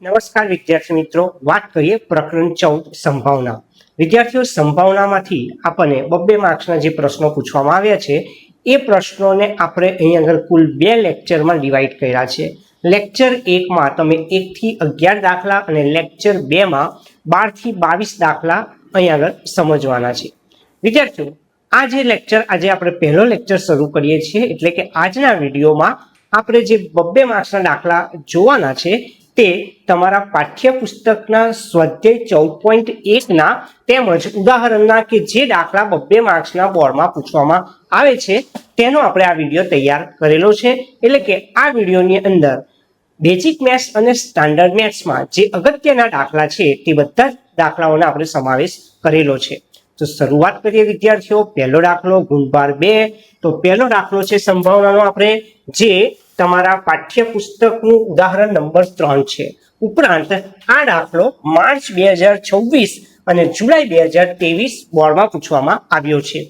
નમસ્કાર વિદ્યાર્થી મિત્રો, વાત કરીએ પ્રકરણ 14 સંભાવના. વિદ્યાર્થીઓ, સંભાવનામાંથી આપણને 2 માર્ક્સના જે પ્રશ્નો પૂછવામાં આવ્યા છે એ પ્રશ્નોને આપણે અહીં આગળ કુલ 2 લેક્ચરમાં ડિવાઈડ કર્યા છે. લેક્ચર 1માં તમે 1 થી 11 દાખલા અને લેક્ચર 2માં 12 થી 22 દાખલા અહીં આગળ સમજવાના છે. વિદ્યાર્થીઓ, આ જે લેક્ચર આજે આપણે પહેલો લેક્ચર શરૂ કરીએ છીએ, એટલે કે આજના વિડીયોમાં આપણે જે 2 માર્ક્સના દાખલા જોવાના છે તે તમારા પાઠ્યપુસ્તકના સ્વાધ્યાય 14.1ના તેમજ ઉદાહરણના કે જે દાખલા 2 માર્ક્સના બોર્ડમાં પૂછવામાં આવે છે તેનો આપણે આ વિડીયો તૈયાર કરેલો છે. એટલે કે આ વિડીયોની અંદર બેઝિક મેથ્સ અને સ્ટાન્ડર્ડ મેથ્સમાં જે અગત્યના દાખલા છે તે બધા જ દાખલાઓનો આપણે સમાવેશ કરેલો છે. તો શરૂઆત કરીએ વિદ્યાર્થીઓ. પહેલો દાખલો ગુણભાર 2. તો પહેલો દાખલો છે સંભાવનાનો, આપણે જે તમારા પાઠ્યપુસ્તકનું ઉદાહરણ નંબર 3 છે. ઉપરાંત આ દાખલો માર્ચ 2026 અને જુલાઈ 2023 બોર્ડમાં પૂછવામાં આવ્યો છે.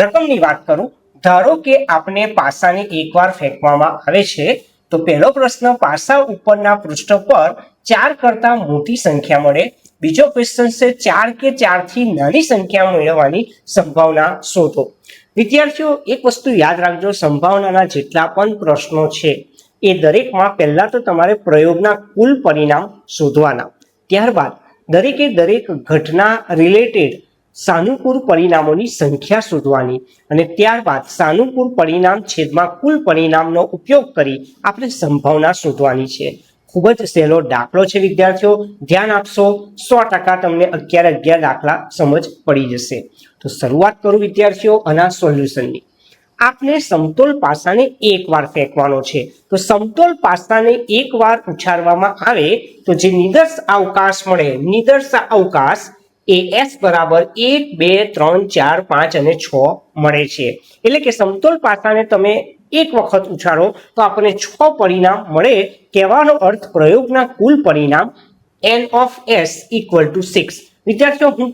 રકમની વાત કરું, ધારો કે આપણે પાસાને એકવાર ફેંકવામાં આવે છે તો પહેલો પ્રશ્ન, પાસા ઉપરના પૃષ્ઠ પર 4 કરતાં મોટી સંખ્યા મળે. બીજો ક્વેશ્ચન છે 4 કે 4 થી નાની સંખ્યા મેળવવાની સંભાવના શોધો. વિદ્યાર્થીઓ, એક વસ્તુ યાદ રાખજો, સંભાવનાના જેટલા પણ પ્રશ્નો છે એ દરેકમાં પહેલા તો તમારે પ્રયોગના કુલ પરિણામ શોધવાના, ત્યારબાદ દરેકે દરેક ઘટના રિલેટેડ સાનુકૂળ પરિણામોની સંખ્યા શોધવાની અને ત્યારબાદ સાનુકૂળ પરિણામ છેદમાં કુલ પરિણામનો ઉપયોગ કરી આપણે સંભાવના શોધવાની છે. ખૂબ જ સહેલો દાખલો છે વિદ્યાર્થીઓ, ધ્યાન આપશો 100% તમને 11 દાખલા સમજ પડી જશે. તો શરૂઆત કરું વિદ્યાર્થીઓ આના સોલ્યુશનની. આપને સમતોલ પાસાને એકવાર ફેંકવાનો છે. તો સમતોલ પાસાને એકવાર ઉછાળવામાં આવે તો જે નિદર્શ અવકાશ મળે, નિદર્શ અવકાશ એ s બરાબર 1, 2, 3, 4, 5 અને 6 મળે છે. એટલે કે સમતોલ પાસાને તમે એક વખત ઉછાળો તો આપણને 6 પરિણામ મળે. કહેવાનો અર્થ પ્રયોગના કુલ પરિણામ n of s equal to 6. વિદ્યાર્થીઓ, હું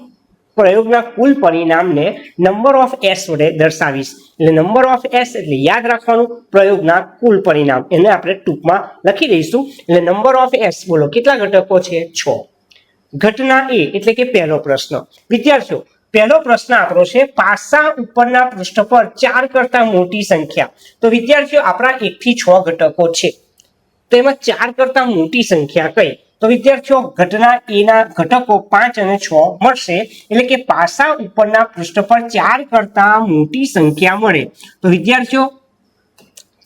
પ્રયોગના કુલ પરિણામને નંબર ઓફ s વડે દર્શાવીશ. એટલે નંબર ઓફ s એટલે યાદ રાખવાનું પ્રયોગના કુલ પરિણામ, એને આપણે ટૂંકમાં લખી દઈશું. એટલે નંબર ઓફ s બોલો કેટલા ઘટકો છે? 6. ઘટના એ એટલે કે પહેલો પ્રશ્ન. વિદ્યાર્થીઓ, પહેલો પ્રશ્ન આપણો છે પાસા ઉપરના પૃષ્ઠ પર 4 કરતાં મોટી સંખ્યા. તો વિદ્યાર્થીઓ, આપણા 1 થી 6 ઘટકો છે, તો એમાં 4 કરતાં મોટી સંખ્યા કઈ? તો વિદ્યાર્થીઓ, ઘટના એ ના ઘટકો 5 અને 6 મળશે. એટલે કે પાસા ઉપરના પૃષ્ઠ પર 4 કરતાં મોટી સંખ્યા મળે. તો વિદ્યાર્થીઓ,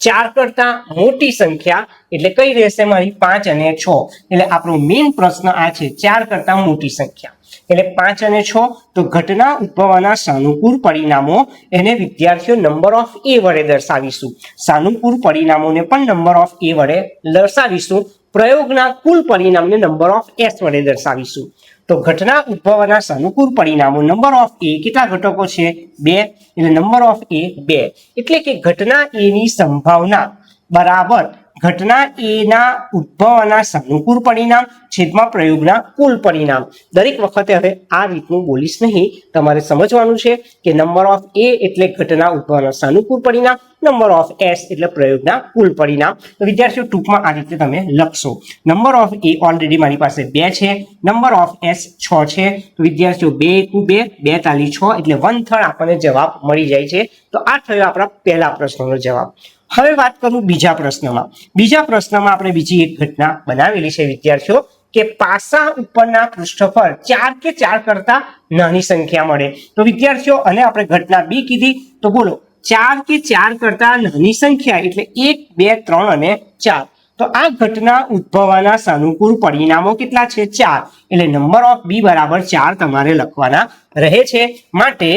4 કરતાં મોટી સંખ્યા એટલે કઈ રહેશે મારી? 5 અને 6. એટલે આપણો મેઇન પ્રશ્ન આ છે, 4 કરતાં મોટી સંખ્યા એટલે 5 અને 6. તો ઘટના ઉદ્ભવવાના સાનુકૂળ પરિણામો એને વિદ્યાર્થીઓ નંબર ઓફ એ વડે દર્શાવીશું. સાનુકૂળ પરિણામોને પણ નંબર ઓફ એ વડે દર્શાવીશું. પ્રયોગના કુલ પરિણામને નંબર ઓફ s વડે દર્શાવીશું. તો ઘટના ઉદ્ભવવાના સાનુકૂળ પરિણામો નંબર ઓફ એ કેટલા ઘટકો છે? 2. એટલે નંબર ઓફ એ 2. એટલે કે ઘટના એ ની સંભાવના બરાબર ઘટના એ ના ઉદ્ભવવાના સાનુકૂળ પરિણામ છેદમાં પ્રયોગના કુલ પરિણામ. દરેક વખતે હવે આ રીતનું બોલીશ નહીં, તમારે સમજવાનું છે કે નંબર ઓફ એ એટલે ઘટના ઉદ્ભવવાના સાનુકૂળ પરિણામ, નંબર ઓફ s એટલે પ્રયોગના કુલ પરિણામ. તો વિદ્યાર્થીઓ, ટૂંકમાં આ રીતે તમે લખશો. નંબર ઓફ એ ઓલરેડી મારી પાસે 2 છે, નંબર ઓફ s 6 છે. તો વિદ્યાર્થીઓ, 2 × 2 2 તાલી 6 એટલે 1/3 આપણને જવાબ મળી જાય છે. તો આ થયો આપણા પહેલા પ્રશ્નનો જવાબ. હવે વાત કરું બીજા પ્રશ્નમાં. બીજા પ્રશ્નમાં આપણે બીજી એક ઘટના બનાવેલી છે વિદ્યાર્થીઓ, કે પાસા ઉપરના પૃષ્ઠ પર 4 કે 4 કરતાં નાની સંખ્યા મળે. તો વિદ્યાર્થીઓ, અને આપણે ઘટના બી કીધી. તો બોલો, 4 કે 4 કરતાં નાની સંખ્યા એટલે 1, 2, 3 અને 4. તો આ ઘટના ઉદ્ભવવાના સાનુકૂળ પરિણામો કેટલા છે? 4. એટલે નંબર ઓફ બી બરાબર 4 તમારે લખવાના રહે છે. માટે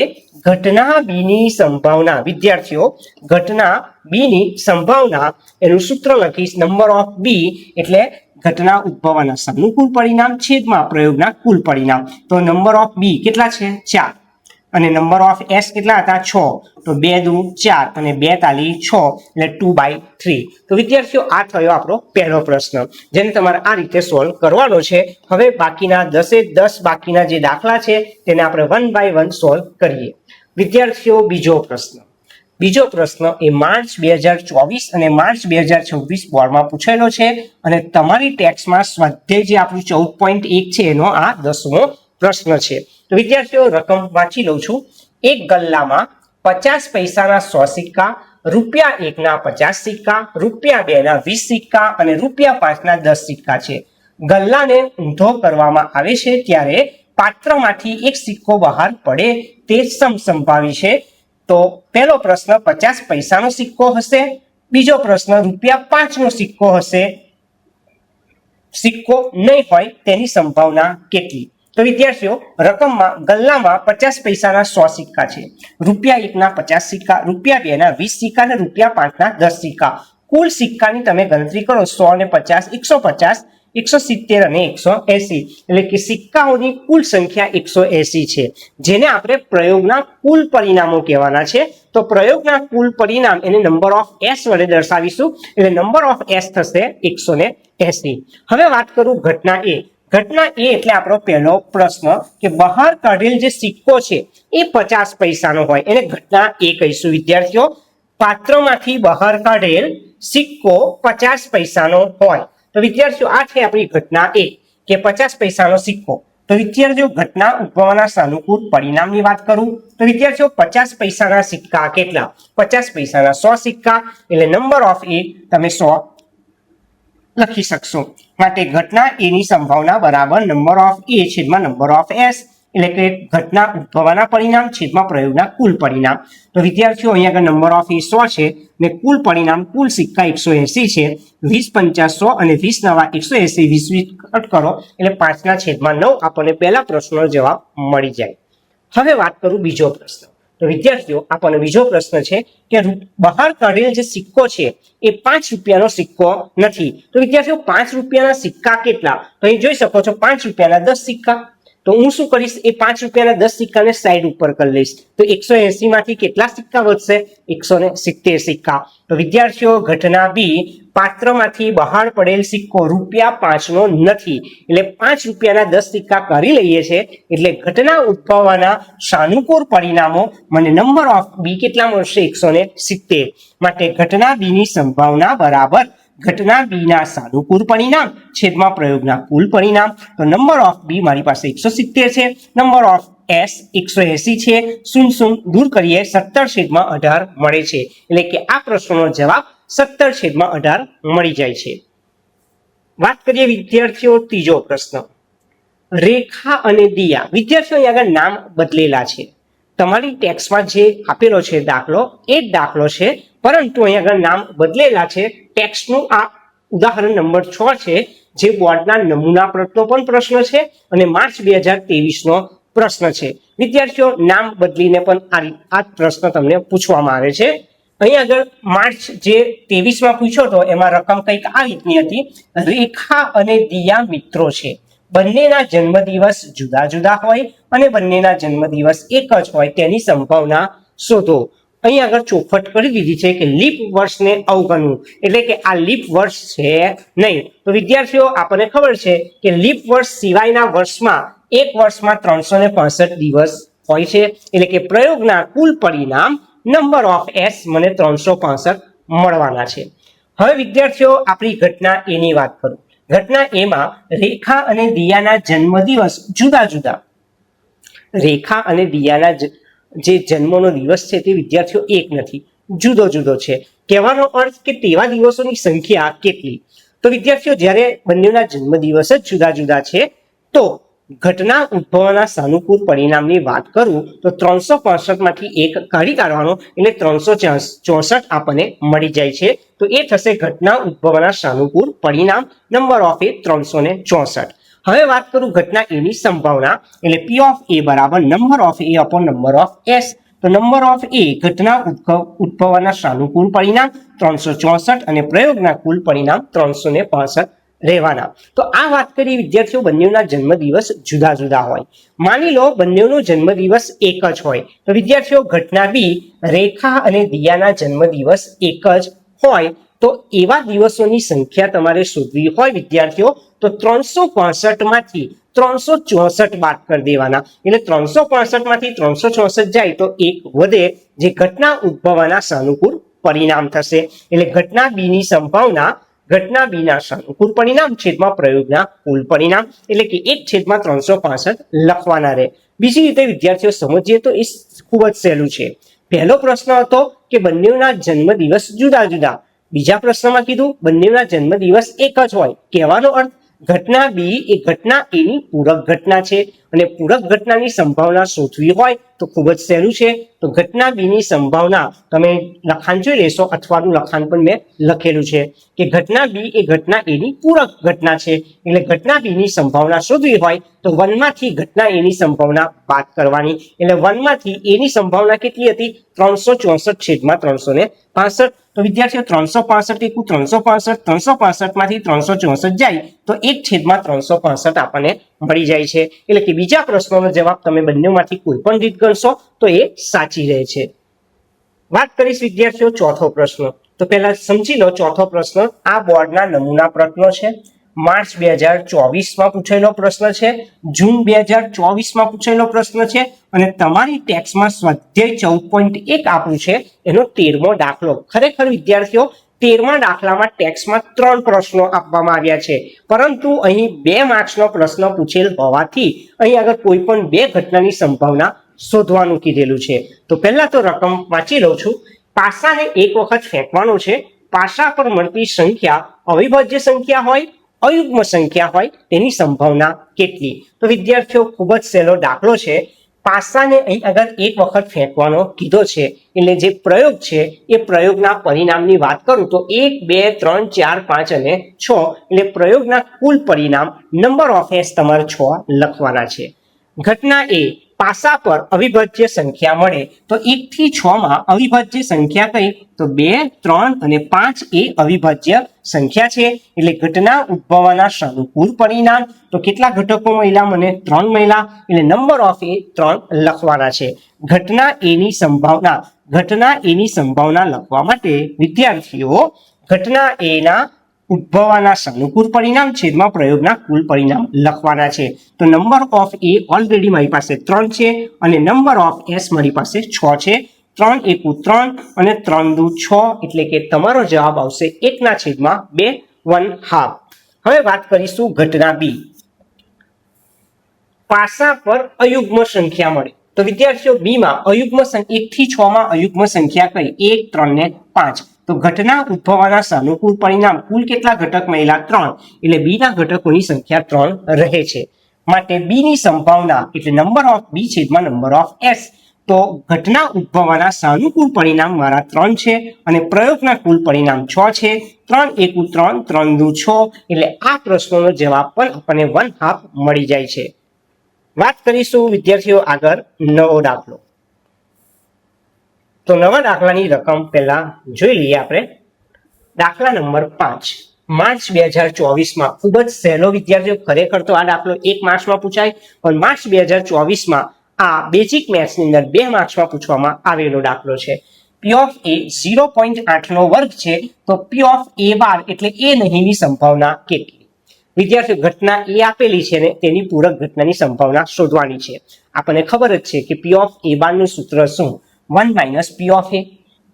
ઘટના બી ની સંભાવના, વિદ્યાર્થીઓ, ઘટના બી ની સંભાવના એનું સૂત્ર લખીશ, નંબર ઓફ બી એટલે ઘટના ઉદ્ભવવાના સાનુકૂળ પરિણામ છેદમાં પ્રયોગના કુલ પરિણામ. તો નંબર ઓફ બી કેટલા છે? 4. અને નંબર ઓફ s કેટલા હતા? 6. તો 2 દુ 4 અને 2 તાલી 6 એટલે 2/3. તો વિદ્યાર્થીઓ, આ થયો આપણો પહેલો પ્રશ્ન, જેને તમારે આ રીતે સોલ્વ કરવાનો છે. હવે બાકીના 10 બાકીના જે દાખલા છે તેને આપણે 1 by 1 સોલ્વ કરીએ. વિદ્યાર્થીઓ, બીજો પ્રશ્ન, બીજો પ્રશ્ન એ માર્ચ 2024 અને માર્ચ 2026 બોર્ડમાં પૂછેલો છે અને તમારી ટેક્સમાં સ્વાધ્યાય જે આપણું 14.1 છે એનો આ 10મો પ્રશ્ન છે. તો વિદ્યાર્થીઓ રકમ વાંચી લઉં છું. એક ગલ્લામાં 50 પૈસાના 100 સિક્કા, ₹1 ના 50 સિક્કા, ₹2 ના 20 સિક્કા અને ₹5 ના 10 સિક્કા છે. ગલ્લાને ઊંધો કરવામાં આવે છે ત્યારે પાત્રમાંથી એક સિક્કો બહાર પડે તે સમસંભાવી છે. તો પહેલો પ્રશ્ન 50 પૈસાનો સિક્કો હશે, બીજો પ્રશ્ન ₹5 નો સિક્કો હશે. સિક્કો નહીં હોય તેની સંભાવના કેટલી? તો વિદ્યાર્થીઓ રકમમાં ગલ્લામાં 50 પૈસાના 100 સિક્કા છે, ₹1 ના 50 સિક્કા, ₹2 ના 20 સિક્કા અને ₹5 ના 10 સિક્કા. કુલ સિક્કાની તમે ગણતરી કરો 100 ને 50 150, 170 અને 180, એટલે કે સિક્કાઓની કુલ સંખ્યા 180 છે, જેને આપણે પ્રયોગના કુલ પરિણામો કહેવાના છે. તો પ્રયોગના કુલ પરિણામ એને નંબર ઓફ એસ વડે દર્શાવીશું, એટલે નંબર ઓફ એસ થશે 180. હવે વાત કરું ઘટના એ. ઘટના એ એટલે આપણો પહેલો પ્રશ્ન કે બહાર કાઢેલ જે સિક્કો છે એ 50 પૈસાનો હોય, એને ઘટના એ કહીશું વિદ્યાર્થીઓ. પાત્રમાંથી બહાર કાઢેલ સિક્કો 50 પૈસાનો હોય. તો વિદ્યાર્થીઓ આ છે આપણી ઘટના એ કે 50 પૈસાનો સિક્કો. તો વિદ્યાર્થીઓ ઘટના ઉદ્ભવવાના સાનુકૂળ પરિણામની વાત કરું તો વિદ્યાર્થીઓ 50 પૈસાના સિક્કા કેટલા? 50 પૈસાના 100 સિક્કા, એટલે નંબર ઓફ એ તમે 100 લખી શકશો. માટે ઘટના એ ની સંભાવના બરાબર નંબર ઓફ એ છેદમાં નંબર ઓફ એસ, એટલે કે ઘટના ઉદ્ભવવાના પરિણામ છેદમાં પ્રયોગના કુલ પરિણામ. તો વિદ્યાર્થીઓ અહીંયા આગળ નંબર ઓફ એ 100 છે ને કુલ પરિણામ કુલ સિક્કા 180 છે. 20 50 100 અને 20 નવા 180, 20 કટ કરો એટલે 5/9 આપણને પહેલા પ્રશ્નનો જવાબ મળી જાય. હવે વાત કરું બીજો પ્રશ્ન. તો વિદ્યાર્થીઓ આપણને બીજો પ્રશ્ન છે કે બહાર કાઢેલ જે સિક્કો છે એ ₹5 નો સિક્કો નથી. તો વિદ્યાર્થીઓ ₹5 સિક્કા કેટલા? તો અહીં જોઈ શકો છો ₹5 10 સિક્કા. તો હું શું કરીશ, એ ₹5 10 સિક્કાને સાઈડ ઉપર કરી લઈશ. તો 180 માંથી કેટલા સિક્કા વધશે? 170 સિક્કા. તો વિદ્યાર્થીઓ ઘટના બી, પાત્રમાંથી બહાર પડેલ સિક્કો ₹5 નો નથી, એટલે ₹5 10 સિક્કા કરી લઈએ છે, એટલે ઘટના ઉદ્ભવવાના સાનુકૂળ પરિણામો મને નંબર ઓફ બી કેટલા મળશે? 170. માટે ઘટના બી ની સંભાવના બરાબર ઘટના બી ના સાનુકૂળ પરિણામ છેદમાં પ્રયોગના કુલ પરિણામ. તો નંબર ઓફ બી મારી પાસે 170 છે, નંબર ઓફ એસ 180 છે, 0 દૂર કરીએ 17/18 મળે છે, એટલે કે આ પ્રશ્નનો જવાબ 17/18 મળી જાય છે. વાત કરીએ વિદ્યાર્થીઓ ત્રીજો પ્રશ્ન. રેખા અને દિયા. વિદ્યાર્થીઓ અહીં આગળ નામ બદલેલા છે. તમારી ટેક્સમાં જે આપેલો છે દાખલો એ જ દાખલો છે, પરંતુ અહીં આગળ નામ બદલેલા છે. ટેક્સ્ટનું આ ઉદાહરણ નંબર 6 છે, જે બોર્ડના નમૂના પ્રશ્નો પણ પ્રશ્ન છે અને માર્ચ 2023 નો પ્રશ્ન છે. વિદ્યાર્થીઓ નામ બદલીને પણ આ પ્રશ્ન તમને પૂછવામાં આવે છે. અહીં આગળ માર્ચ જે 23માં પૂછ્યો હતો એમાં રકમ કંઈક આ રીતની હતી. રેખા અને દિયા મિત્રો છે, બંનેના જન્મદિવસ જુદા જુદા હોય અને બંનેના જન્મદિવસ એક જ હોય તેની સંભાવના શોધો. અહીં આગળ ચોખવટ કરી દીધી છે કે લીપ વર્ષને અવગણવું, એટલે કે આ લીપ વર્ષ છે નહીં. તો વિદ્યાર્થીઓ આપણને ખબર છે કે લીપ વર્ષ સિવાયના વર્ષમાં એક વર્ષમાં 365 દિવસ હોય છે, એટલે કે પ્રયોગના કુલ પરિણામ નંબર ઓફ એસ મને 365 મળવાના છે. હવે વિદ્યાર્થીઓ આપણી ઘટના એની વાત કરું. ઘટના એમાં રેખા અને દિયાના જન્મદિવસ જુદા જુદા. રેખા અને દિયાના જે જન્મનો દિવસ છે તે વિદ્યાર્થીઓ એક નથી, જુદો જુદો છે. કહેવાનો અર્થ કે તેવા દિવસોની સંખ્યા કેટલી? તો વિદ્યાર્થીઓ જ્યારે બંનેના જન્મદિવસ જ જુદા જુદા છે તો ઘટના ઉદ્ભવવાના સાનુકૂળ પરિણામની વાત કરું તો 365 માંથી એક કાઢી કાઢવાનો, એટલે 364 આપણને મળી જાય છે. તો એ થશે ઘટના ઉદ્ભવવાના સાનુકૂળ પરિણામ નંબર ઓફ એ 364. હવે વાત કરું ઘટના એની સંભાવના, એટલે પી ઓફ એ બરાબર number of A upon number of S. તો નંબર ઓફ એ ઘટના ઉદ્ભવવાના સાનુકૂળ પરિણામ 364 અને પ્રયોગના કુલ પરિણામ 365 રહેવાના. તો આ વાત કરી વિદ્યાર્થીઓ બંનેના જન્મદિવસ જુદા જુદા હોય. માની લો બંનેનો જન્મદિવસ એક જ હોય તો વિદ્યાર્થીઓ ઘટના બી, રેખા અને દિયાના જન્મદિવસ એક જ હોય તો એવા દિવસોની સંખ્યા તમારે શોધવી હોય વિદ્યાર્થીઓ તો 365 માંથી 364 બાદ કરી દેવાના, એટલે 365 માંથી 364 જાય તો એક વધે, જે ઘટના ઉદ્ભવવાના સાનુકૂળ પરિણામ થશે. એટલે ઘટના બી ની સંભાવના ઘટના બી ના સાનુકૂળ પરિણામ છેદમાં પ્રયોગના કુલ પરિણામ, એટલે કે 1/365 લખવાના રહે. બીજી રીતે વિદ્યાર્થીઓ સમજીએ તો એ ખૂબ જ સહેલું છે. પહેલો પ્રશ્ન હતો કે બંનેના જન્મદિવસ જુદા જુદા. બીજા પ્રશ્નમાં કીધું બંનેના જન્મદિવસ એક જ હોય. કહેવાનો અર્થ ઘટના બી એ ઘટના એ ની પૂરક ઘટના છે, અને પૂરક ઘટનાની સંભાવના શોધવી હોય તો ખૂબ જ સહેલું છે. તો ઘટના બી ની સંભાવના તમે લખાણ જોઈ લેશો, અથવાનું લખાણ પણ મેં લખેલું છે કે ઘટના બી એ ઘટના એ ની પૂરક ઘટના છે. એટલે ઘટના બી ની સંભાવના શોધવી હોય તો 1 માંથી ઘટના એ ની સંભાવના બાદ કરવાની. એટલે 1 માંથી એ ની સંભાવના કેટલી હતી? 364/365. તો વિદ્યાર્થીઓ 365 એકુ 365, 365 માંથી 364 જાય તો 1/365 આપણને મળી જાય છે. એટલે કે બીજા પ્રશ્નનો જવાબ તમે બંનેમાંથી કોઈ પણ રીત ગણશો તો એ સાચી રહે છે. વાત કરીશ વિદ્યાર્થીઓ ચોથો પ્રશ્ન. તો પહેલા સમજી લો ચોથો પ્રશ્ન આ બોર્ડના નમૂના પ્રશ્નો છે. માર્ચ 2024માં પૂછેલો પ્રશ્ન છે, જૂન 2024માં પૂછેલો પ્રશ્ન છે, અને તમારી ટેક્સમાં સ્વાધ્યાય 14.1 આપ્યું છે એનો 13મો દાખલો. ખરેખર વિદ્યાર્થીઓ 13મા દાખલામાં ટેક્સમાં 3 પ્રશ્નો આપવામાં આવ્યા છે, પરંતુ અહીં 2 માર્ક્સનો પ્રશ્ન પૂછેલ હોવાથી અહીં આગળ કોઈ પણ 2 ઘટનાની સંભાવના શોધવાનું કીધેલું છે. તો પહેલા તો રકમ વાંચી લઉં છું. પાસાને એક વખત ફેંકવાનો છે. પાસા પર મળતી સંખ્યા અવિભાજ્ય સંખ્યા હોય, અયુગ્મ સંખ્યા હોય તેની સંભાવના કેટલી? તો વિદ્યાર્થીઓ ખૂબ જ સહેલો દાખલો છે. પાસાને અહીં આગળ એક વખત ફેંકવાનો કીધો છે, એટલે જે પ્રયોગ છે એ પ્રયોગના પરિણામની વાત કરું તો 1, 2, 3, 4, 5 અને 6, એટલે પ્રયોગના કુલ પરિણામ નંબર ઓફ એસ તમારે 6 લખવાના છે. ઘટના એ પાસા પર અવિભાજ્ય સંખ્યા મળે તો 1 થી 6 માં અવિભાજ્ય સંખ્યા કઈ? તો 2, 3 અને 5 એ અવિભાજ્ય સંખ્યા છે. એટલે ઘટના ઉદ્ભવવાના સાનુકૂળ પરિણામ તો કેટલા ઘટકો મળ્યા મને? 3 મળ્યા. એટલે નંબર ઓફ એ 3 લખવાના છે. ઘટના એની સંભાવના લખવા માટે વિદ્યાર્થીઓ ઘટના એના ઉદ્ભવવાના સાનુકૂળ પરિણામ છેદમાં પ્રયોગના કુલ પરિણામ લખવાના છે. તો નંબર ઓફ એ ઓલરેડી મારી પાસે 3 છે, અને નંબર ઓફ એસ મારી પાસે 6 છે. 3 એકુ 3 અને 3 દુ 6, એટલે કે તમારો જવાબ આવશે 1/2, 1/2. હવે વાત કરીશું ઘટના બી. પાસા પર અયુગ્મ સંખ્યા મળે તો વિદ્યાર્થીઓ બી માં અયુગ્મ 1 થી 6 માં અયુગ્મ સંખ્યા કઈ? 1, 3 ને 5. તો ઘટના ઉદ્ભવવાના સાનુકૂળ પરિણામ કુલ કેટલા ઘટક મળ્યા? 3. એટલે બી ના ઘટકોની સંખ્યા 3 રહે છે. માટે બી ની સંભાવના એટલે નંબર ઓફ બી છેદમાં નંબર ઓફ એસ. તો ઘટના ઉદ્ભવવાના સાનુકૂળ પરિણામ મારા 3 છે, અને પ્રયોગના કુલ પરિણામ 6 છે. 3 એકુ 3, 3 દુ 6, એટલે આ પ્રશ્નનો જવાબ પણ આપણને 1/2 મળી જાય છે. વાત કરીશું વિદ્યાર્થીઓ આગળ નવો દાખલો. તો નવા દાખલાની રકમ પહેલા જોઈ લઈએ આપણે. દાખલા નંબર 5 માર્ચ 2024માં ખૂબ જ સહેલો વિદ્યાર્થીઓ. ખરેખર તો આ દાખલો 1 માર્ક્સમાં પૂછાય, પણ માર્ચ 2024માં આ બેઝિક મેથ્સની અંદર 2 માર્ક્સમાં પૂછવામાં આવેલો દાખલો છે. પી ઓફ એ 0.8 નો વર્ગ છે, તો પી ઓફ એ બાર એટલે એ નહીંની સંભાવના કેટલી? વિદ્યાર્થીઓ ઘટના એ આપેલી છે ને તેની પૂરક ઘટનાની સંભાવના શોધવાની છે. આપણને ખબર જ છે કે પી ઓફ એ બાર નું સૂત્ર શું? 1 - પી ઓફ એ.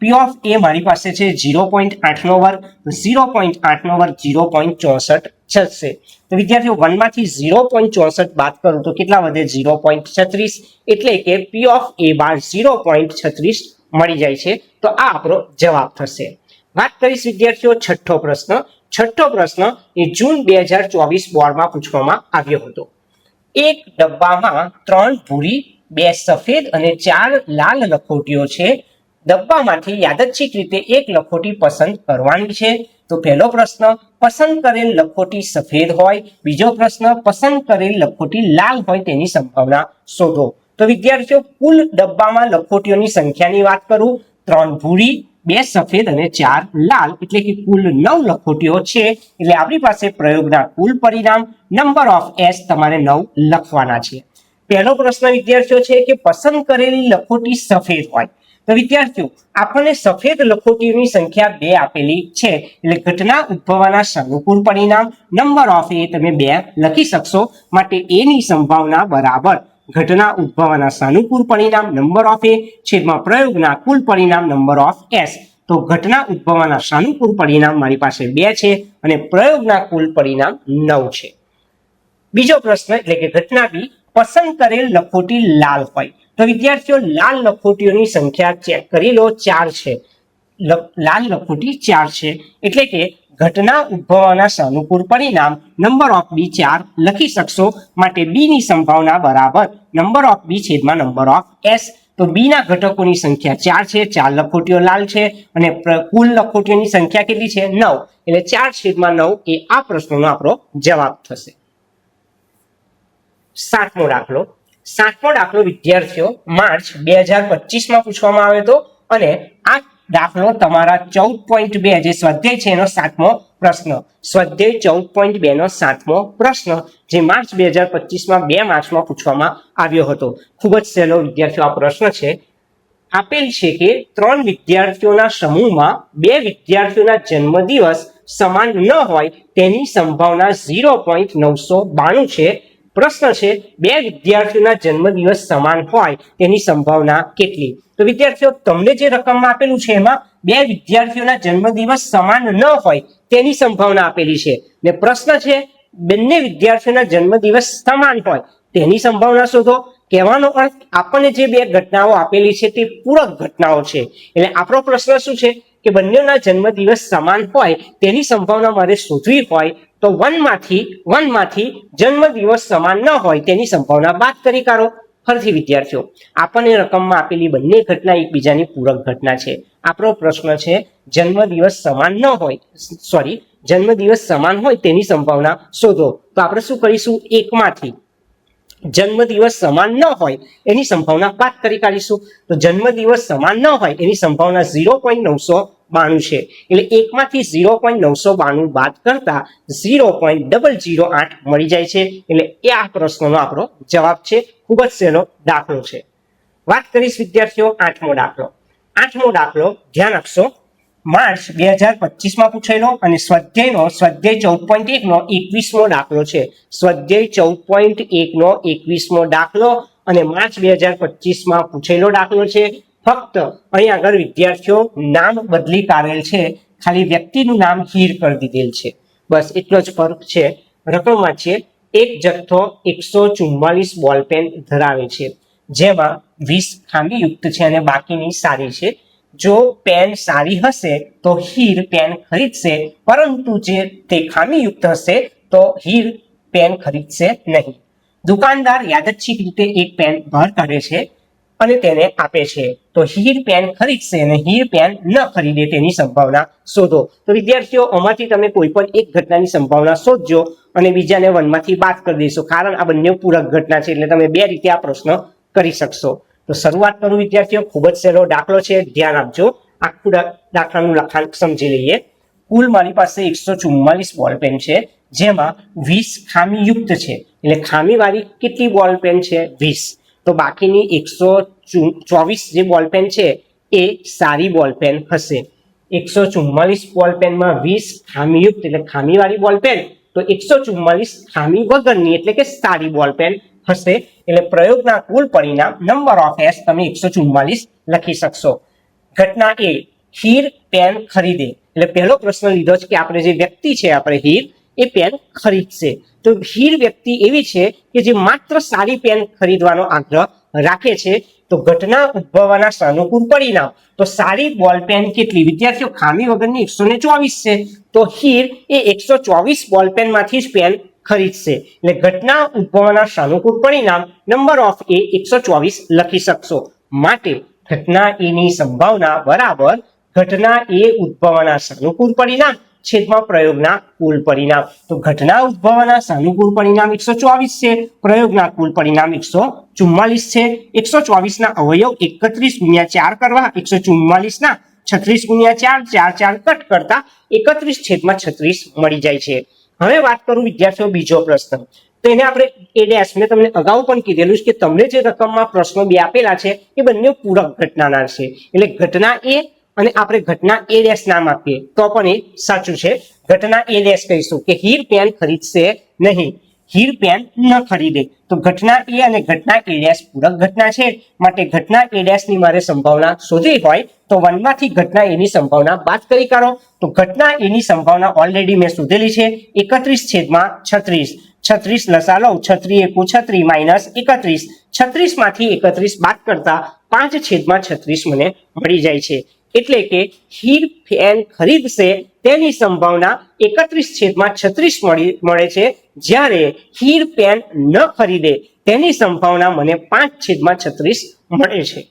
પી ઓફ એ મારી પાસે છે 0.8 નો વર્ગ, 0.8 નો વર્ગ 0.64 થશે. તો વિદ્યાર્થીઓ 1 માંથી 0.64 બાદ કરું તો કેટલા વધે? 0.36, એટલે કે પી ઓફ એ બાર 0.36 મળી જાય છે. તો આ આપણો જવાબ થશે. વાત કરીશ વિદ્યાર્થીઓ છઠ્ઠો પ્રશ્ન. છઠ્ઠો પ્રશ્ન એ જૂન 2024 બોર્ડમાં પૂછવામાં આવ્યો હતો. એક ડબ્બામાં 3 ભૂરી, 2 સફેદ અને 4 લાલ લખોટીઓ છે. ડબ્બામાંથી યાદચ્છિક રીતે એક લખોટી પસંદ કરવાની છે. તો પહેલો પ્રશ્ન પસંદ કરેલ લખોટી સફેદ હોય, બીજો પ્રશ્ન પસંદ કરેલ લખોટી લાલ હોય તેની સંભાવના શોધો. તો વિદ્યાર્થીઓ કુલ ડબ્બામાં લખોટીઓની સંખ્યાની વાત કરું, 3 ભૂરી, 2 સફેદ અને 4 લાલ, એટલે કે કુલ 9 લખોટીઓ છે. એટલે આપણી પાસે પ્રયોગના કુલ પરિણામ નંબર ઓફ એસ તમારે 9 લખવાના છે. પહેલો પ્રશ્ન વિદ્યાર્થીઓ છે કે પસંદ કરેલી લખોટી સફેદ હોય, તો વિદ્યાર્થીઓ આપણને સફેદ લખોટીઓની સંખ્યા 2 આપેલી છે, એટલે ઘટના ઉદ્ભવવાના સાનુકૂળ પરિણામ નંબર ઓફ એ તમે 2 લખી શકશો, માટે એ ની સંભાવના બરાબર ઘટના ઉદ્ભવવાના સાનુકૂળ પરિણામ નંબર ઓફ એ છેદમાં પ્રયોગના કુલ પરિણામ નંબર ઓફ એસ. તો ઘટના ઉદ્ભવવાના સાનુકૂળ પરિણામ મારી પાસે 2 છે અને પ્રયોગના કુલ પરિણામ 9 છે. બીજો પ્રશ્ન એટલે કે ઘટના બી, પસંદ કરેલ લખોટી લાલ હોય. તો વિદ્યાર્થીઓ લાલ લખોટીઓની સંખ્યા ચેક કરી લો, 4 છે. લાલ લખોટી 4 છે, એટલે કે ઘટના ઉદ્ભવવાના સાનુકૂળ પરિણામ નંબર ઓફ બી 4 લખી શકશો, માટે બી ની સંભાવના બરાબર નંબર ઓફ બી છેદમાં નંબર ઓફ એસ. તો બી ના ઘટકોની સંખ્યા 4 છે, 4 લખોટીઓ લાલ છે અને કુલ લખોટીઓની સંખ્યા કેટલી છે? 9, એટલે 4 છેદમાં 9 એ આ પ્રશ્નનો આપણો જવાબ થશે. 7મો દાખલો વિદ્યાર્થીઓ માર્ચ 2025 માં પૂછવામાં આવ્યો હતો અને આ દાખલો તમારા 14.2 જે સ્વાધ્યાય છે એનો 7મો પ્રશ્ન, સ્વાધ્યાય 14.2 નો 7મો પ્રશ્ન, જે માર્ચ 2025 માં 2 માર્ચમાં પૂછવામાં આવ્યો હતો. ખૂબ જ સહેલો વિદ્યાર્થીઓ આ પ્રશ્ન છે. આપેલ છે કે 3 વિદ્યાર્થીઓના સમૂહમાં 2 વિદ્યાર્થીઓના જન્મદિવસ સમાન ન હોય તેની સંભાવના 0.992 છે. પ્રશ્ન છે 2 વિદ્યાર્થીઓના જન્મદિવસ સમાન હોય તેની સંભાવના કેટલી? તો વિદ્યાર્થીઓ તમને જે રકમમાં આપેલું છે એમાં 2 વિદ્યાર્થીઓના જન્મદિવસ સમાન ન હોય તેની સંભાવના આપેલી છે, ને પ્રશ્ન છે બંને વિદ્યાર્થીઓના જન્મદિવસ સમાન હોય તેની સંભાવના શોધો. કહેવાનો અર્થ આપણને જે 2 ઘટનાઓ આપેલી છે તે પૂરક ઘટનાઓ છે, એટલે આપણો પ્રશ્ન શું છે કે બંનેના જન્મદિવસ સમાન હોય તેની સંભાવના મારે શોધવી હોય તો 1 માંથી જન્મદિવસ સમાન ન હોય તેની સંભાવના બાદ કરી કાઢો. ફરીથી વિદ્યાર્થીઓ આપણને રકમમાં આપેલી બંને ઘટના એકબીજાની પૂરક ઘટના છે. આપણો પ્રશ્ન છે જન્મદિવસ સમાન હોય તેની સંભાવના શોધો. તો આપણે શું કરીશું? 1 માંથી જન્મદિવસ સમાન ન હોય એની સંભાવના બાદ કરી કાઢીશું. તો જન્મદિવસ સમાન ન હોય એની સંભાવના 0.992 છે, એટલે 1 માંથી 0.992 બાદ કરતા 0.008 મળી જાય છે, એટલે એ આ પ્રશ્નનો આપણો જવાબ છે. ખૂબ જ સહેલો દાખલો છે. વાત કરીશ વિદ્યાર્થીઓ 8મો દાખલો ધ્યાન આપશો. માર્ચ 2025 માં પૂછેલો અને સ્વાધ્યાય 14.1 નો 21મો દાખલો છે. સ્વાધ્યાય 14.1 નો 21મો દાખલો અને માર્ચ 2025 માં પૂછેલો દાખલો છે. ફક્ત અહીં આગળ વિદ્યાર્થીઓ નામ બદલી કાઢેલ છે, ખાલી વ્યક્તિનું નામ હીર કરી દીધેલ છે, બસ એટલો જ ફરક છે. રકમ વાંચીએ. એક જથ્થો 144 બોલપેન ધરાવે છે, જેમાં 20 ખામીયુક્ત છે અને બાકીની સારી છે. જો પેન સારી હશે તો હીર પેન ખરીદશે, પરંતુ જે તે ખામીયુક્ત હશે તો હીર પેન ખરીદશે નહીં. દુકાનદાર યાદચ્છિક રીતે એક પેન બહાર કાઢે છે અને તેને આપે છે, તો હીર પેન ખરીદશે અને હીર પેન ન ખરીદે તેની સંભાવના શોધો. તો વિદ્યાર્થીઓ આમાંથી તમે કોઈ પણ એક ઘટનાની સંભાવના શોધજો અને બીજાને 1 માંથી બાદ કરી દેશો, કારણ આ બંને પૂરક ઘટના છે, એટલે તમે 2 રીતે આ પ્રશ્ન કરી શકશો. તો શરૂઆત કરું વિદ્યાર્થીઓ. ખૂબ જ સહેલો દાખલો છે, ધ્યાન આપજો. આખું દાખલાનું લખાણ સમજી લઈએ. કુલ મારી પાસે 144 બોલપેન છે, જેમાં 20 ખામીયુક્ત છે, એટલે ખામીવાળી કેટલી બોલપેન છે? 20. તો બાકીની 124 જે બોલપેન છે એ સારી બોલપેન હશે. 144 બોલપેનમાં 20 ખામીયુક્ત એટલે ખામીવાળી બોલપેન, તો 144 ખામી વગરની એટલે કે સારી બોલપેન હશે. એટલે પ્રયોગના કુલ પરિણામ નંબર ઓફ એસ તમે 144 લખી શકશો. ઘટના એ, હીર પેન ખરીદે, એટલે પહેલો પ્રશ્ન લીધો છે કે આપણે જે વ્યક્તિ છે આપણે હીર એ પેન ખરીદશે. તો હીર વ્યક્તિ એવી છે કે જે માત્ર સારી પેન ખરીદવાનો આગ્રહ રાખે છે. તો ઘટના ઉદ્ભવવાના સાનુકૂળ પરિણામ, તો સારી બોલપેન કેટલી? વિદ્યાર્થીઓ ખામી વગરની 124 છે, તો હીર એ 124 બોલપેન માંથી જ પેન ખરીદશે, એટલે ઘટના ઉદ્ભવવાના સાનુકૂળ પરિણામ નંબર ઓફ એ 124 લખી શકશો. માટે ઘટના એ ની સંભાવના બરાબર ઘટના એ ઉદ્ભવવાના સાનુકૂળ પરિણામ છેદમાં પ્રયોગના કુલ પરિણામ. તો ઘટના ઉદ્ભવવાના સાનુકૂળ પરિણામ 124 છે, પ્રયોગના કુલ પરિણામ 144 છે. 124 ના અવયવ 31 × 4 કરવા, 144 ના 36 × 4, 4 4 કટ કરતા 31/36 મળી જાય છે. હવે વાત કરું વિદ્યાર્થીઓ બીજો પ્રશ્ન, તો એને આપણે એ ડેશ, મેં તમને અગાઉ પણ કીધેલું છે કે તમને જે રકમમાં પ્રશ્નો બે આપેલા છે એ બંને પૂરક ઘટનાના છે, એટલે ઘટના એ અને આપણે ઘટના એ ડેશ નામ આપીએ તો પણ એ સાચું છે. ઘટના એ ડેશ કહીશું કે હીર પેન ખરીદશે નહીં, હીર પેન ન ખરીદે, તો ઘટના એ અને ઘટના એ ડેશ પૂરક ઘટના છે, માટે ઘટના એ ડેશ ની મારે સંભાવના શોધવી હોય તો 1 માંથી ઘટના એની સંભાવના બાદ કરી કાઢો. તો ઘટના એની સંભાવના ઓલરેડી મેં શોધેલી છે 31/36. 36 લસા લો, 36 એકુ 36 માઇનસ 31, 36 માંથી 31 બાદ કરતા 5/36 મને મળી જાય છે. એટલે કે હીર પેન ખરીદશે તેની સંભાવના 31/36 મળે છે, જ્યારે હીર પેન ન ખરીદે તેની સંભાવના મને 5/36 મળે છે.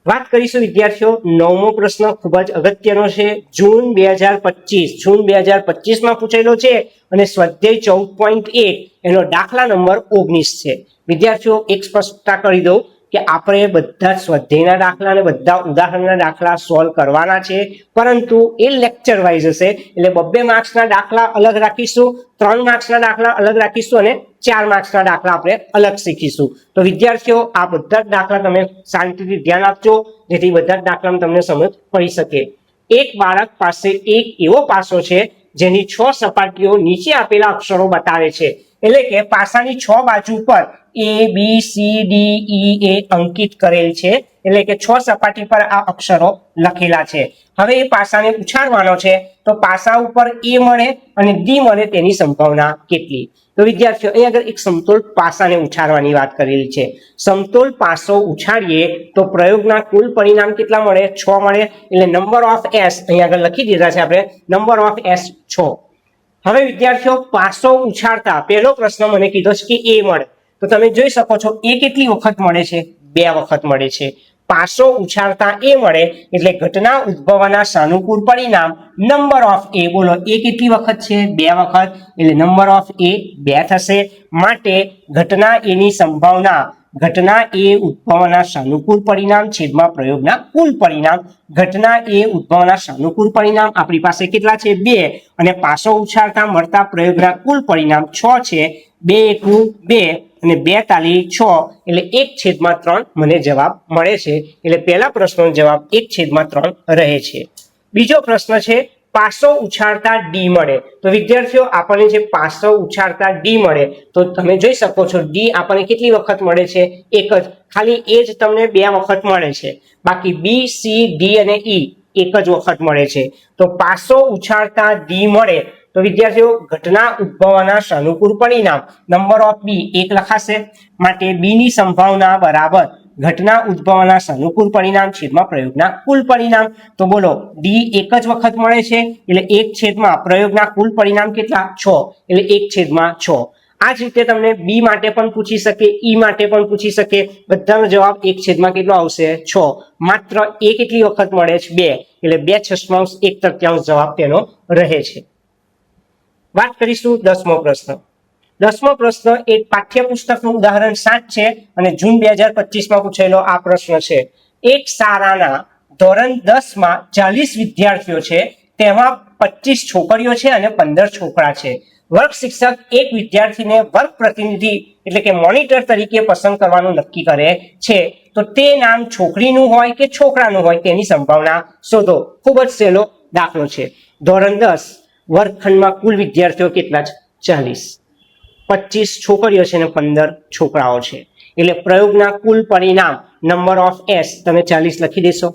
વાત કરીશું વિદ્યાર્થીઓ નવમો પ્રશ્ન, ખૂબ જ અગત્યનો છે. જૂન 2025 માં પૂછેલો છે અને સ્વાધ્યાય 14.1 એનો દાખલા નંબર 19 છે. વિદ્યાર્થીઓ એક સ્પષ્ટતા કરી દઉં કે આપણે બધા સ્વાધ્યાયના દાખલા અને બધા ઉદાહરણના દાખલા સોલ્વ કરવાના છે, પરંતુ એ લેક્ચર વાઇઝ હશે, એટલે 2 માર્ક્સના દાખલા અલગ રાખીશું, 3 માર્ક્સના દાખલા અલગ રાખીશું અને 4 માર્ક્સના દાખલા આપણે અલગ શીખીશું. તો વિદ્યાર્થીઓ આ બધા જ દાખલા તમે શાંતિથી ધ્યાન આપજો, જેથી બધા જ દાખલામાં તમને સમજ પડી શકે. એક બાળક પાસે એક એવો પાસો છે જેની 6 સપાટીઓ નીચે આપેલા અક્ષરો બતાવે છે, એટલે કે પાસાની 6 બાજુ પર A B C D E A અંકિત કરેલ છે, એટલે કે 6 સપાટી પર આ અક્ષરો લખેલા છે. હવે એ પાસાને ઉછાળવાનો છે, તો પાસા ઉપર A મળે અને D મળે તેની સંભાવના કેટલી? તો વિદ્યાર્થીઓ અહીં આગળ એક સમતોલ પાસાને ઉછાળવાની વાત કરેલી છે. સમતોલ પાસો ઉછાળીએ તો પ્રયોગના કુલ પરિણામ કેટલા મળે? 6 મળે, એટલે નંબર ઓફ S અહીં આગળ લખી દીધા છે આપણે, નંબર ઓફ S 6. હવે વિદ્યાર્થીઓ પાસો ઉછાળતા પહેલો પ્રશ્ન મને કીધો છે કે A મળે, તો તમે જોઈ શકો છો એ કેટલી વખત મળે છે? 2 વખત મળે છે. પાસો ઉછાળતા A મળે એટલે ઘટના ઉદ્ભવવાના સાનુકૂળ પરિણામ નંબર ઓફ A, બોલો એ કેટલી વખત છે? 2 વખત, એટલે નંબર ઓફ A 2 થશે. માટે ઘટના એની સંભાવના ઘટના એ ઉદ્ભવવાના સાનુકૂળ પરિણામ છેદમાં પ્રયોગના કુલ પરિણામ, ઘટના એ ઉદ્ભવવાના સાનુકૂળ પરિણામ આપણી પાસે કેટલા છે? 2, અને પાસો ઉછાળતા મળતા પ્રયોગના કુલ પરિણામ 6 છે. 2 એકુ 2 અને 2 તાલી 6, એટલે 1/3 મને જવાબ મળે છે. એટલે પહેલા પ્રશ્નનો જવાબ 1/3 રહે છે. બીજો પ્રશ્ન છે પાસો ઉછાળતા D મળે, તો વિદ્યાર્થીઓ આપણને જે પાસો ઉછાળતા D મળે, તો તમે જોઈ શકો છો D આપણને કેટલી વખત મળે છે? 1 જ, ખાલી એ જ તમને 2 વખત મળે છે, બાકી B C D અને E 1 જ વખત મળે છે. તો પાસો ઉછાળતા D મળે તો વિદ્યાર્થીઓ ઘટના ઉદ્ભવવાના સાનુકૂળ પરિણામ નંબર ઓફ B 1 લખાશે, માટે B ની સંભાવના બરાબર ઘટના ઉદ્ભવવાના સાનુકૂળ પરિણામ છેદમાં પ્રયોગના કુલ પરિણામ. તો બોલો D 1 જ વખત મળે છે, એટલે 1 છેદમાં પ્રયોગના કુલ પરિણામ કેટલા? 6, એટલે 1/6. આ જ રીતે તમને B માટે પણ પૂછી શકે, E માટે પણ પૂછી શકે, બધાનો જવાબ 1 કેટલો આવશે? 6. માત્ર એ કેટલી વખત મળે છે? 2, એટલે 2/6, 1/3 જવાબ તેનો રહે છે. વાત કરીશું 10મો પ્રશ્ન. 10મો પ્રશ્ન એક પાઠ્યપુસ્તકનું ઉદાહરણ 7 છે અને જૂન 2025 માં પૂછેલો આ પ્રશ્ન છે. એક શાળાના ધોરણ 10 માં 40 વિદ્યાર્થીઓ છે, તેમાં 25 છોકરીઓ છે અને 15 છોકરા છે. વર્ગ શિક્ષક એક વિદ્યાર્થીને વર્ગ પ્રતિનિધિ એટલે કે મોનિટર તરીકે પસંદ કરવાનું નક્કી કરે છે, તો તે નામ છોકરીનું હોય કે છોકરાનું હોય તેની સંભાવના શોધો. ખૂબ જ સહેલો દાખલો છે. ધોરણ 10 વર્ગખંડમાં કુલ વિદ્યાર્થીઓ કેટલા છે? 40. 25 છોકરીઓ છે અને 15 છોકરાઓ છે, એટલે પ્રયોગના કુલ પરિણામ નંબર ઓફ S તમે 40 લખી દેશો.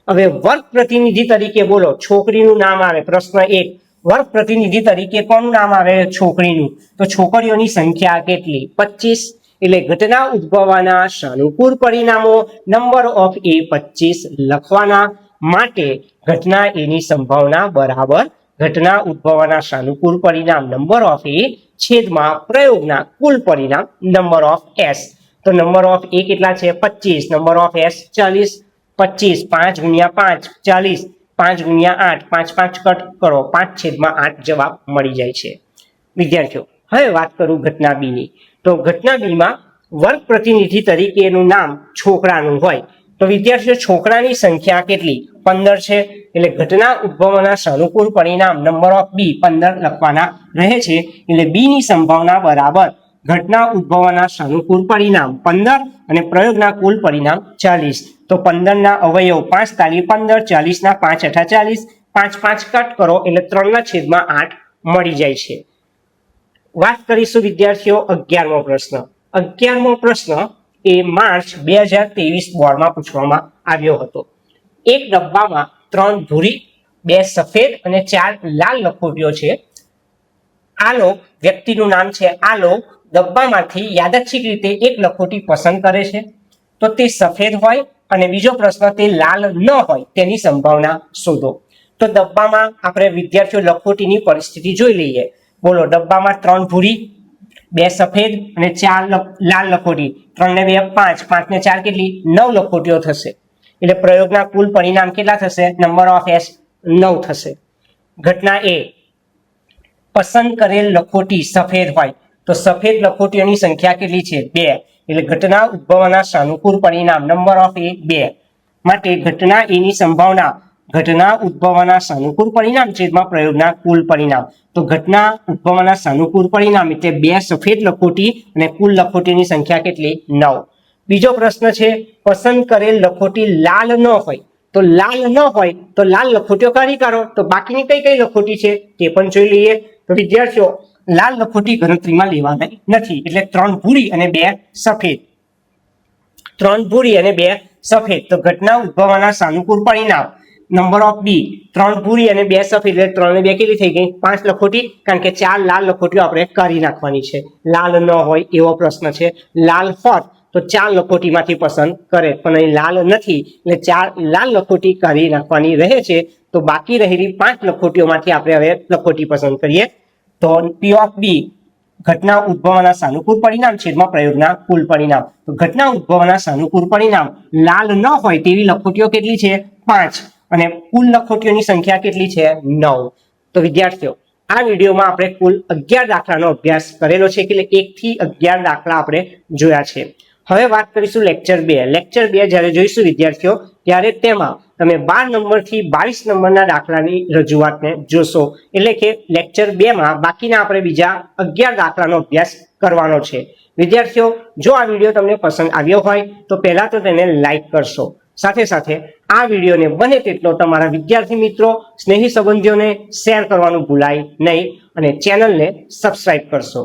હવે વર્ગ પ્રતિનિધિ તરીકે બોલો છોકરીનું નામ આવે. પ્રશ્ન 1, વર્ગ પ્રતિનિધિ તરીકે કોનું નામ આવે? છોકરીનું. તો છોકરીઓની સંખ્યા કેટલી? 25. એટલે ઘટના ઉદ્ભવવાના સાનુકૂળ પરિણામો નંબર ઓફ A 25 લખવાના, માટે ઘટના એની સંભાવના બરાબર ઘટના ઉદ્ભવવાના સાનુકૂળ પરિણામ નંબર ઓફ A છેદમાં પ્રયોગના કુલ પરિણામ નંબર ઓફ S. તો નંબર ઓફ A કેટલા છે? 25, નંબર ઓફ S 40. 25 5 ગુણ્યા 5 40, 5 ગુણ્યા 8 5 5 કટ કરો, 5/8 જવાબ મળી જાય છે. વિદ્યાર્થીઓ હવે વાત કરું ઘટના B ની. તો ઘટના B માં વર્ગ પ્રતિનિધિ તરીકેનું નામ છોકરાનું હોય, તો વિદ્યાર્થીઓ છોકરાની સંખ્યા કેટલી? 15 છે એટલે ઘટના ઉદ્ભવના સાનુકૂળ પરિણામ નંબર ઓફ બી 15 લખવાના રહે છે એટલે બી ની સંભાવના બરાબર ઘટના ઉદ્ભવના સાનુકૂળ પરિણામ 15 અને પ્રયોગના કુલ પરિણામ 40 તો 15 ના અવયવ 5 તાલી 15 40 ના 5 8 40 5 5 કટ કરો એટલે 3/8 મળી જાય છે। વાત કરીશું વિદ્યાર્થીઓ 11મો પ્રશ્ન। 11મો પ્રશ્ન એ માર્ચ 2023 બોર્ડમાં પૂછવામાં આવ્યો હતો। એક ડબ્બામાં 3 ભૂરી 2 સફેદ અને 4 લાલ લખોટીઓ છે। આલોક વ્યક્તિનું નામ છે આલોક ડબ્બામાંથી યાદચ્છિક રીતે એક લખોટી પસંદ કરે છે તો તે સફેદ હોય અને બીજો પ્રશ્ન તે લાલ ન હોય તેની સંભાવના શોધો। તો ડબ્બામાં આપણે વિદ્યાર્થીઓ લખોટીની પરિસ્થિતિ જોઈ લઈએ। બોલો ડબ્બામાં 3 ભૂરી 2 સફેદ અને 4 લાલ લખોટી 3 ને 2 5 5 ને 4 કેટલી 9 લખોટીઓ થશે એટલે પ્રયોગના કુલ પરિણામ કેટલા થશે નંબર ઓફ એસ 9 થશે। ઘટના એ પસંદ કરેલ લખોટી સફેદ હોય તો સફેદ લખોટીઓની સંખ્યા કેટલી છે 2 એટલે ઘટના ઉદ્ભવના સાનુકૂળ પરિણામ નંબર ઓફ એ 2 માટે ઘટના એ ની સંભાવના ઘટના ઉદ્ભવના સાનુકૂળ પરિણામ છેદમાં પ્રયોગના કુલ પરિણામ તો ઘટના ઉદ્ભવના સાનુકૂળ પરિણામ એટલે 2 સફેદ લખોટી અને કુલ લખોટીની સંખ્યા કેટલી 9। બીજો પ્રશ્ન છે પસંદ કરેલ લખોટી લાલ ન હોય તો લાલ ન હોય તો લાલ લખોટીઓ કાઢી કાઢો તો બાકીની કઈ કઈ લખોટી છે તે પણ જોઈ લઈએ। તો વિદ્યાર્થીઓ લાલ લખોટી ગણતરીમાં લેવાના નથી એટલે 3 ભૂરી અને 2 સફેદ 3 ભૂરી અને 2 સફેદ તો ઘટના ઉદ્ભવના સાનુકૂળ પરિણામ નંબર ઓફ બી 3 ભૂરી અને 2 સફેદ એટલે 3 ને 2 કેટલી થઈ ગઈ 5 લખોટી કારણ કે 4 લાલ લખોટીઓ આપણે કાઢી નાખવાની છે। લાલ ન હોય એવો પ્રશ્ન છે લાલ હોત તો 4 લખોટીમાંથી પસંદ કરે પણ અહીં લાલ નથી એટલે 4 લાલ લખોટી કાઢી નાખવાની રહે છે તો બાકી રહેલી 5 લખોટીઓમાંથી આપણે હવે લખોટી પસંદ કરીએ તો પી ઓફ બી ઘટના ઉદ્ભવના સાનુકૂળ પરિણામ છેદમાં પ્રયોગના કુલ પરિણામ તો ઘટના ઉદ્ભવના સાનુકૂળ પરિણામ લાલ ન હોય તેવી લખોટીઓ કેટલી છે 5 અને કુલ લખોટીઓની સંખ્યા કેટલી છે 9। તો વિદ્યાર્થીઓ આ વિડીયોમાં આપણે કુલ 11 દાખલાનો અભ્યાસ કરેલો છે એટલે 1 થી 11 દાખલા આપણે જોયા છે। હવે વાત કરીશું લેક્ચર 2 લેક્ચર 2 જ્યારે જોઈશું વિદ્યાર્થીઓ ત્યારે તેમાં તમે 12 નંબરથી 22 નંબરના દાખલાની રજૂઆતને જોશો એટલે કે લેક્ચર 2 માં બાકીના આપણે બીજા 11 દાખલાનો અભ્યાસ કરવાનો છે। વિદ્યાર્થીઓ જો આ વિડીયો તમને પસંદ આવ્યો હોય તો પહેલા તો તેને લાઈક કરશો સાથે સાથે આ વિડીયોને બને તેટલો તમારા વિદ્યાર્થી મિત્રો સ્નેહી સંબંધીઓને શેર કરવાનું ભૂલાય નહીં અને ચેનલને સબસ્ક્રાઇબ કરશો।